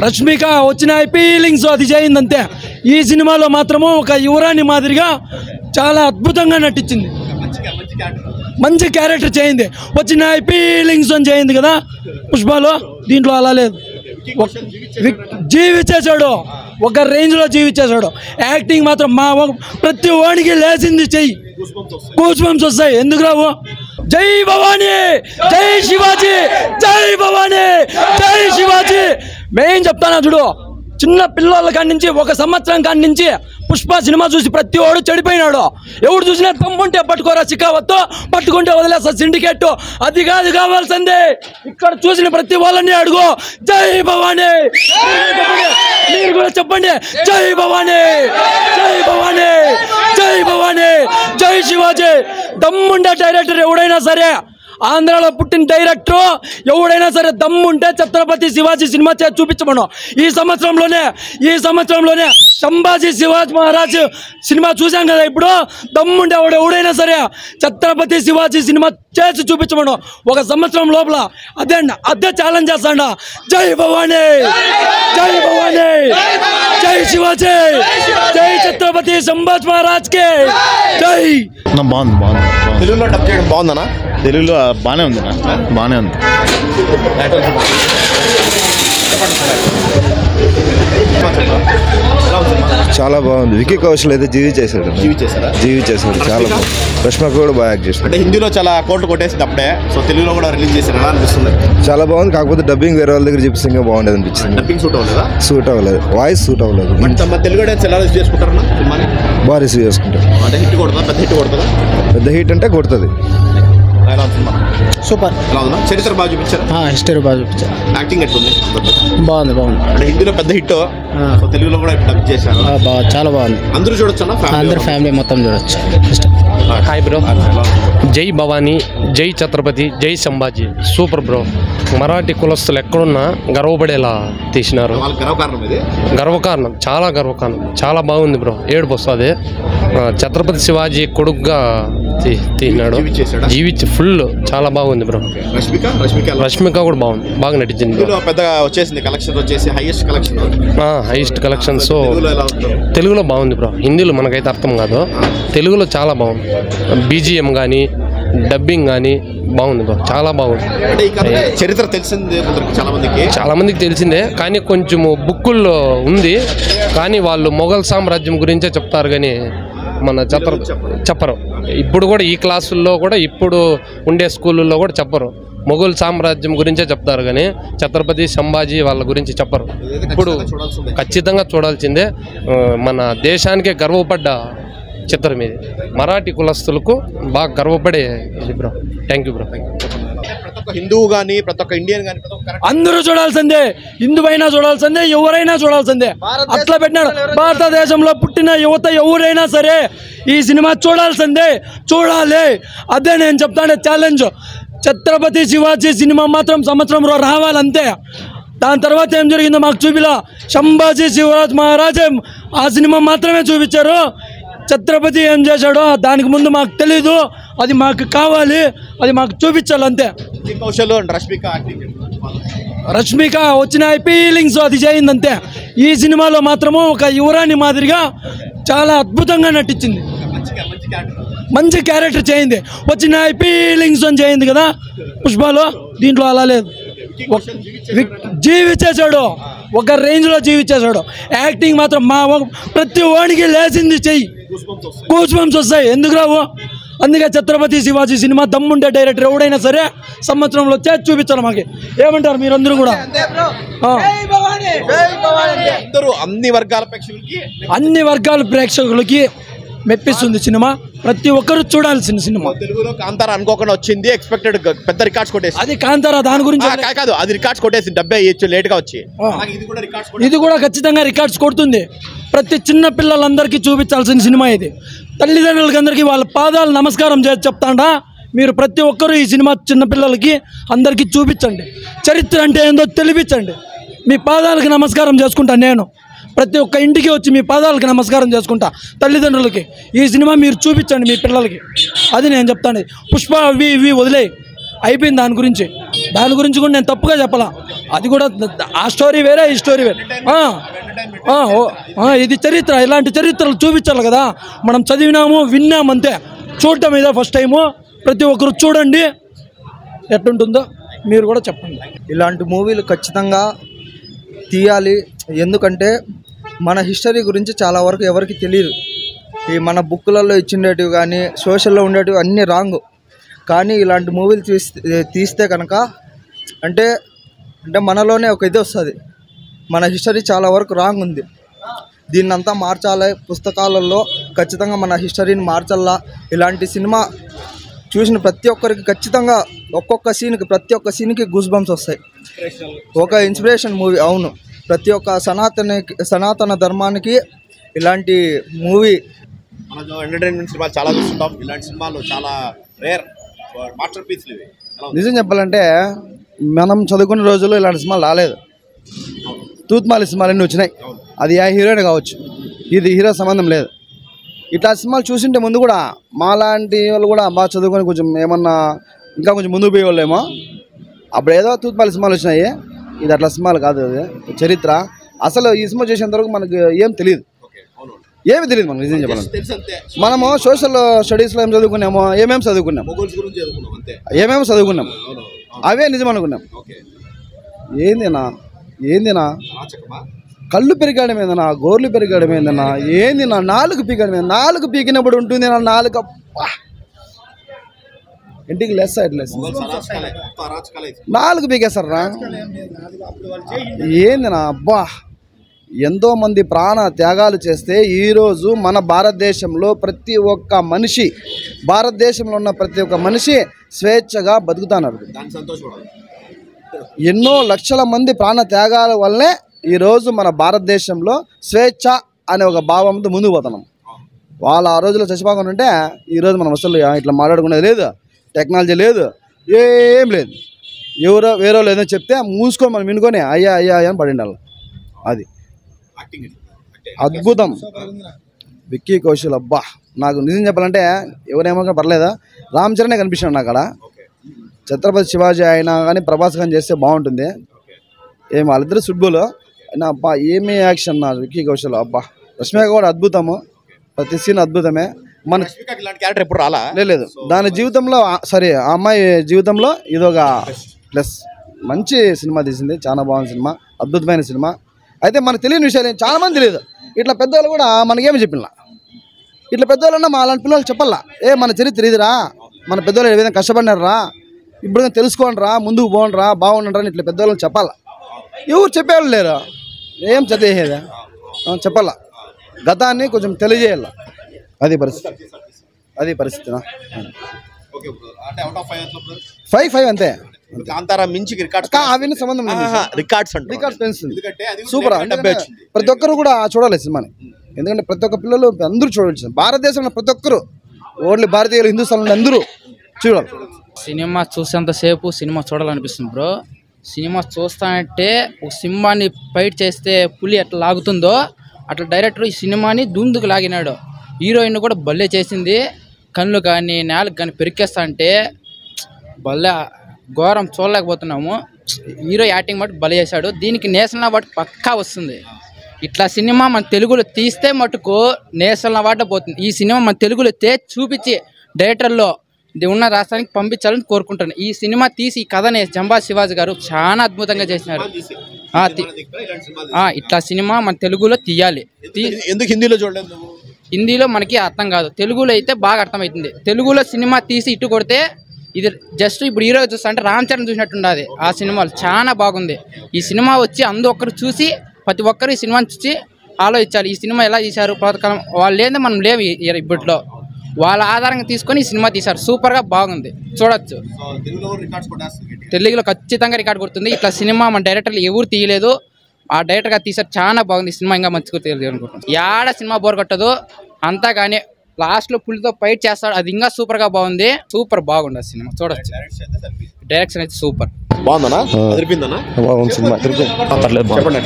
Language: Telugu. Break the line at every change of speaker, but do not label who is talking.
రష్మిక వచ్చిన ఫీలింగ్స్ అది చేయిందంతే. ఈ సినిమాలో మాత్రము ఒక యువరాణి మాదిరిగా చాలా అద్భుతంగా నటించింది. మంచి క్యారెక్టర్ చేయింది. వచ్చిన ఫీలింగ్స్ అని చేయింది కదా పుష్పలో. దీంట్లో అలా లేదు. జీవించేశాడు, ఒక రేంజ్లో జీవించేశాడు. యాక్టింగ్ మాత్రం మా ప్రతి వాడికి లేచింది చెయ్యి, గూస్ బంప్స్ వస్తాయి. ఎందుకు రావు? జై భవానీ, జై శివాజీ, జై భవానీ, జై శివాజీ. మేం చెప్తానా చూడు, చిన్న పిల్లల కాడి నుంచి 1 సంవత్సరం కాడి నుంచి పుష్ప సినిమా చూసి ప్రతి వాడు చెడిపోయినాడు. ఎవడు చూసినా తమ్ముంటే పట్టుకోరా చికావత్తు, పట్టుకుంటే వదిలేస్తా సిండికేట్. అది కాదు కావాల్సిందే. ఇక్కడ చూసిన ప్రతి వాళ్ళని అడుగు జై భవానీ. మీరు కూడా చెప్పండి జై భవానీ, జై భవానీ, జై భవానీ, జై శివాజీ. దమ్ముండే డైరెక్టర్ ఎవడైనా సరే, ఆంధ్రాలో పుట్టిన డైరెక్టర్ ఎవడైనా సరే దమ్ముంటే ఛత్రపతి శివాజీ సినిమా చేసి చూపించమను. ఈ సంవత్సరంలోనే సంభాజీ శివాజీ మహారాజ్ సినిమా చూసాం కదా. ఇప్పుడు దమ్ముంటే ఎవడైనా సరే ఛత్రపతి శివాజీ సినిమా చేసి చూపించమను 1 సంవత్సరం లోపల. అదే ఛాలెంజ్ చేస్తాడా. జై భవానీ, జై భవానీ, జై శివాజీ, జై ఛత్రపతి సంభాజీ మహారాజ్ కే జై.
బాగుంది.
తెలుగులో డబ్ చేయడం బాగుందనా?
తెలుగులో బాగానే ఉంది, బాగానే ఉంది.
చాలా బాగుంది. వికీ కౌశల్ అయితే జీవించేశాడు. చాలా బాగుంది. రష్మిక కూడా బాగా యాక్ట్ చేశాడు.
అంటే హిందీలో చాలా కోట్లు కొట్టేసింది అప్పుడే, సో తెలుగులో కూడా రిలీజ్ చేశారు. ఎలా అనిపిస్తుంది?
చాలా బాగుంది. కాకపోతే డబ్బింగ్ వేరే వాళ్ళ దగ్గర చెప్పేసి ఇంకా బాగుండేది అనిపించింది.
డబ్బింగ్ సూట్ అవ్వలేదా?
సూట్ అవ్వలేదు, వాయిస్ సూట్ అవ్వలేదు.
తెలుగు ఆడియన్స్ ఎలా రిసీవ్ చేసుకుంటారన్నా సినిమాని?
బాగా రిసీవ్ చేసుకుంటారు.
అంటే హిట్ కొడుతుందా? పెద్ద హిట్ కొడుతుందా?
పెద్ద హిట్ అంటే కొడుతుంది.
సూపర్.
ఎలా ఉందా? చరిత్ర బాగా చూపించారు.
హిస్టరీ బాగా చూపించారు.
యాక్టింగ్ ఎట్లుంది?
బాగుంది.
అంటే హిందీలో పెద్ద హిట్, సో తెలుగులో కూడా డబ్ చేశారు.
చాలా బాగుంది.
అందరూ చూడొచ్చు.
అందరు ఫ్యామిలీ మొత్తం చూడొచ్చు.
Hi bro. జై భవానీ, జై ఛత్రపతి, జై సంభాజీ. Super bro. మరాఠీ కులస్తులు ఎక్కడున్నా గర్వపడేలా తీసినారు. గర్వకారణం, చాలా గర్వకారణం. చాలా బాగుంది బ్రో. ఏడుపు వస్తుంది. ఛత్రపతి శివాజీ కొడుకుగా తీసినాడు. జీవించి ఫుల్ చాలా బాగుంది బ్రో. రష్మిక కూడా బాగుంది, బాగా నటించింది. హైయెస్ట్ కలెక్షన్స్ తెలుగులో బాగుంది బ్రో. హిందీలో మనకైతే అర్థం కాదు, తెలుగులో చాలా బాగుంది. బీజిఎం కానీ డబ్బింగ్ కానీ బాగుంది బ్రో, చాలా బాగుంది.
చరిత్ర తెలిసిందే
చాలా మందికి తెలిసిందే, కానీ కొంచెం బుక్కుల్లో ఉంది. కానీ వాళ్ళు మొఘల్ సామ్రాజ్యం గురించే చెప్తారు కానీ మన చెప్పరు. ఇప్పుడు కూడా ఈ క్లాసుల్లో కూడా, ఇప్పుడు ఉండే స్కూళ్ళల్లో కూడా చెప్పరు. మొఘల్ సామ్రాజ్యం గురించే చెప్తారు కానీ ఛత్రపతి సంభాజీ వాళ్ళ గురించి చెప్పరు. ఇప్పుడు ఖచ్చితంగా చూడాల్సిందే. మన దేశానికే గర్వపడ్డ చిత్రం ఇది. మరాఠీ కులస్తులకు బాగా గర్వపడే ఇది బ్రో. Thank you bro.
హిందువు కానీ ప్రతి ఒక్క ఇండియన్ కానీ
అందరూ చూడాల్సిందే. హిందువైనా చూడాల్సిందే, ఎవరైనా చూడాల్సిందే. అట్లా పెట్టినాడు. భారతదేశంలో పుట్టిన యువత ఎవరైనా సరే ఈ సినిమా చూడాల్సిందే, చూడాలి. అదే నేను చెప్తానే ఛాలెంజ్. ఛత్రపతి శివాజీ సినిమా మాత్రం సంవత్సరంలో రావాలంతే. దాని తర్వాత ఏం జరిగిందో మాకు చూపిలా. సంభాజీ శివరాజ్ మహారాజే ఆ సినిమా మాత్రమే చూపించారు. ఛత్రపతి ఏం చేశాడో దానికి ముందు మాకు తెలీదు. అది మాకు కావాలి, అది మాకు చూపించాలి అంతే. రష్మిక వచ్చిన ఫీలింగ్స్ అది చేయిందంతే. ఈ సినిమాలో మాత్రము ఒక యువరాణి మాదిరిగా చాలా అద్భుతంగా నటించింది. మంచి క్యారెక్టర్ చేయింది. వచ్చిన ఫీలింగ్స్ అని చేయింది కదా పుష్పలో. దీంట్లో అలా లేదు. జీవించేశాడు, ఒక రేంజ్లో జీవించేశాడు. యాక్టింగ్ మాత్రం మా ప్రతి వాడికి లేచింది చెయ్యి, గూస్ బంప్స్ వస్తాయి. ఎందుకు రావు? అందుకే ఛత్రపతి శివాజీ సినిమా దమ్ముండే డైరెక్టర్ ఎవడైనా సరే సంవత్సరంలో చేసి చూపించాలి. మాకు ఏమంటారు మీరందరూ కూడా? అన్ని వర్గాల ప్రేక్షకులకి మెప్పిస్తుంది సినిమా. ప్రతి ఒక్కరు చూడాల్సిన సినిమా.
తెలుగులో కాంతారా అనుకోకుండా వచ్చింది, ఎక్స్పెక్టెడ్ పెద్ద రికార్డ్స్ కొట్టేసి.
అది కాంతారా దాని గురించి
కాదు, అది రికార్డ్స్ కొట్టేసి 70 ఇయచ్చు లేట్ గా వచ్చి.
ఇది కూడా ఖచ్చితంగా రికార్డ్స్ కొడుతుంది. ప్రతి చిన్న పిల్లలందరికీ చూపించాల్సిన సినిమా ఇది. తల్లిదండ్రులకి అందరికీ వాళ్ళ పాదాలు నమస్కారం చేసి చెప్తాండా. మీరు ప్రతి ఒక్కరూ ఈ సినిమా చిన్నపిల్లలకి అందరికీ చూపించండి. చరిత్ర అంటే ఏందో తెలిపించండి. మీ పాదాలకి నమస్కారం చేసుకుంటా నేను. ప్రతి ఒక్క ఇంటికి వచ్చి మీ పాదాలకి నమస్కారం చేసుకుంటా. తల్లిదండ్రులకి ఈ సినిమా మీరు చూపించండి మీ పిల్లలకి. అది నేను చెప్తాను. పుష్ప ఇవి వదిలే అయిపోయింది దాని గురించి. దాని గురించి కూడా నేను తప్పుగా చెప్పాలా. అది కూడా ఆ స్టోరీ వేరే, ఈ స్టోరీ వేరే. ఇది చరిత్ర, ఇలాంటి చరిత్రలు చూపించాలి కదా. మనం చదివినాము, విన్నాము అంతే. చూడటం ఇదే ఫస్ట్ టైము. ప్రతి ఒక్కరు చూడండి, ఎట్లుంటుందో మీరు కూడా చెప్పండి.
ఇలాంటి మూవీలు ఖచ్చితంగా తీయాలి. ఎందుకంటే మన హిస్టరీ గురించి చాలా వరకు ఎవరికి తెలియదు. ఈ మన బుక్కులలో ఇచ్చిండేటివి కానీ సోషల్లో ఉండేటివి అన్నీ రాంగ్. కానీ ఇలాంటి మూవీలు తీస్తే కనుక అంటే మనలోనే ఒక ఇది వస్తుంది. మన హిస్టరీ చాలా వరకు రాంగ్ ఉంది, దీన్నంతా మార్చాలి. పుస్తకాలలో ఖచ్చితంగా మన హిస్టరీని మార్చాలా. ఇలాంటి సినిమా చూసిన ప్రతి ఒక్కరికి ఖచ్చితంగా ప్రతి ఒక్క సీన్కి గూస్ బంప్స్ వస్తాయి. ఒక ఇన్స్పిరేషన్ మూవీ. అవును, ప్రతి ఒక్క సనాతన ధర్మానికి ఇలాంటి మూవీ.
మనం ఎంటర్టైన్మెంట్ సినిమాలు చాలా చూస్తుంటాం, ఇలాంటి సినిమాలు చాలా రేర్ మాస్టర్ పీస్లు ఇవి.
నిజం చెప్పాలంటే మనం చదువుకున్న రోజుల్లో ఇలాంటి సినిమాలు రాలేదు. తూత్మాలి సినిమాలన్నీ వచ్చినాయి. అది ఏ హీరోయిన్ కావచ్చు, ఇది హీరో సంబంధం లేదు. ఇట్లా సినిమాలు చూసింటే ముందు కూడా మాలాంటి వాళ్ళు కూడా బాగా చదువుకొని కొంచెం ఏమన్నా ఇంకా కొంచెం ముందుకు పోయే వాళ్ళేమో. అప్పుడు ఏదో తూత్మాలి సినిమాలు వచ్చినాయి. ఇది అట్లా సినిమాలు కాదు, అది చరిత్ర. అసలు ఈ సినిమా చేసేంతవరకు మనకు ఏం తెలియదు, ఏమి తెలియదు మనకు. నిజం చెప్పాలంటే మనము సోషల్ స్టడీస్లో ఏం చదువుకున్నామో, ఏమేమి చదువుకున్నాం, అవే నిజం అనుకున్నాం. ఏందినా కళ్ళు పెరిగాడం ఏందన్నా, గోర్లు పెరిగాడం ఏందన్నా, ఏందినా నాలుగు పీకడం ఏంది. నాలుగు పీకినప్పుడు ఉంటుంది నా నాలుగు ఇంటికి లెస్ నాలుగు పీకేస్తారా ఏందినా. అబ్బా, ఎంతో మంది ప్రాణ త్యాగాలు చేస్తే ఈరోజు మన భారతదేశంలో ప్రతి ఒక్క మనిషి, భారతదేశంలో ఉన్న ప్రతి ఒక్క మనిషి స్వేచ్ఛగా బతుకుతున్నారు. ఎన్నో లక్షల మంది ప్రాణ త్యాగాల వల్లే ఈరోజు మన భారతదేశంలో స్వేచ్ఛ అనే ఒక భావంతో ముందుకు పోతున్నాం. వాళ్ళు ఆ రోజుల్లో చచ్చిపోకుండా ఉంటే ఈరోజు మనం అసలు ఇట్లా మాట్లాడుకునేది లేదు, టెక్నాలజీ లేదు, ఏం లేదు. ఎవరో వేరే లేదో చెప్తే మూసుకొని మనం వినుకొని అయ్యా అయ్యా అని పడిండాలి. అది అద్భుతం. విక్కీ కౌశల్, అబ్బా, నాకు నిజం చెప్పాలంటే ఎవరేమో పర్లేదా, రామ్ చరణే కనిపిస్తున్నాడు నాకు అక్కడ. ఛత్రపతి శివాజీ అయినా కానీ ప్రభాస్ ఖాన్ చేస్తే బాగుంటుంది. ఏం వాళ్ళిద్దరు సుడ్బులు అయినా అబ్బా, ఏమీ యాక్షన్ నా విక్కీ కౌశల్. అబ్బా, రష్మిక కూడా అద్భుతము, ప్రతి సీన్ అద్భుతమే. మన
క్యారెక్టర్ ఎప్పుడు రాలా
లేదు, దాని జీవితంలో సరే ఆ అమ్మాయి జీవితంలో ఇదొక ప్లస్. మంచి సినిమా తీసింది, చాలా బాగుంది సినిమా, అద్భుతమైన సినిమా. అయితే మనకు తెలియని విషయాలు చాలా మంది తెలియదు. ఇట్లా పెద్దవాళ్ళు కూడా మనకేమి చెప్పినా, ఇట్లా పెద్దవాళ్ళన్నా మా అలాంటి పిల్లలు చెప్పాలా, మన చరిత్ర ఇదిరా, మన పెద్దవాళ్ళు ఏ విధంగా కష్టపడినారా, ఇప్పుడు తెలుసుకోండి రా, ముందుకు పోండి రా, బాగుండండి రా అని ఇట్లా పెద్దవాళ్ళని చెప్పాలా. ఎవరు చెప్పేవాళ్ళు లేరు, ఏం చదివేదా చెప్పాలా, గతాన్ని కొంచెం తెలియజేయాల. అది పరిస్థితి. 5 అంతే. అవన్నీ సంబంధం పెంచుతుంది. సూపర్. ప్రతి ఒక్కరు కూడా చూడాలి సినిమాని, ఎందుకంటే ప్రతి ఒక్క పిల్లలు అందరూ చూడవచ్చు. భారతదేశంలో ప్రతి ఒక్కరు, ఓన్లీ భారతీయులు, హిందుస్థాన్ అందరూ చూడాలి.
సినిమా చూసేంతసేపు సినిమా చూడాలనిపిస్తుంది బ్రో. సినిమా చూస్తానంటే ఒక సింహాన్ని ఫైట్ చేస్తే పులి ఎట్లా లాగుతుందో అట్లా డైరెక్టర్ ఈ సినిమాని దుందుకు లాగినాడు. హీరోయిన్ కూడా భలే చేసింది, కళ్ళు కానీ నేలకు కానీ పెరికేస్తా అంటే భలే ఘోరం, చూడలేకపోతున్నాము. హీరో యాక్టింగ్ మటు భలే చేశాడు. దీనికి నేషనల్ అవార్డు పక్కా వస్తుంది. ఇట్లా సినిమా మన తెలుగులో తీస్తే మటుకు నేషనల్ అవార్డు పోతుంది. ఈ సినిమా మన తెలుగులో చూపించి డైరెక్టర్లో ఇది ఉన్న రాష్ట్రానికి పంపించాలని కోరుకుంటాను. ఈ సినిమా తీసి ఈ కథని జంబా శివాజీ గారు చాలా అద్భుతంగా చేసినారు. ఇట్లా సినిమా మన తెలుగులో తీయాలి.
ఎందుకు హిందీలో చూడలేదు?
హిందీలో మనకి అర్థం కాదు, తెలుగులో అయితే బాగా అర్థమవుతుంది. తెలుగులో సినిమా తీసి ఇటు కొడితే ఇది జస్ట్ ఇప్పుడు హీరో చూస్తా అంటే రామ్ చరణ్ చూసినట్టుండదు. ఆ సినిమాలు చాలా బాగుంది. ఈ సినిమా వచ్చి అందరూ ఒక్కరు చూసి ప్రతి ఒక్కరు ఈ సినిమాని చూసి ఆలోచించాలి. ఈ సినిమా ఎలా తీశారు, పాతకాలం వాళ్ళు లేదే మనం లేవు ఇప్పట్లో, వాళ్ళ ఆధారంగా తీసుకొని ఈ సినిమా తీశారు. సూపర్గా బాగుంది, చూడొచ్చు. తెలుగులో ఖచ్చితంగా రికార్డు కొడుతుంది. ఇట్లా సినిమా మన డైరెక్టర్లు ఎవరు తీయలేదు, ఆ డైరెక్టర్గా తీశారు. చాలా బాగుంది సినిమా, ఇంకా మంచిగా తెలియదు అనుకుంటున్నాను. యాడ సినిమా బోర్ కొట్టదు అంతా. కానీ లాస్ట్లో పులితో ఫైట్ చేస్తాడు, అది ఇంకా సూపర్గా బాగుంది. సూపర్ బాగుంది ఆ సినిమా, చూడొచ్చు. డైరెక్షన్ అయితే సూపర్
బాగుందనా?
బాగుంది సినిమా.
చెప్పండి.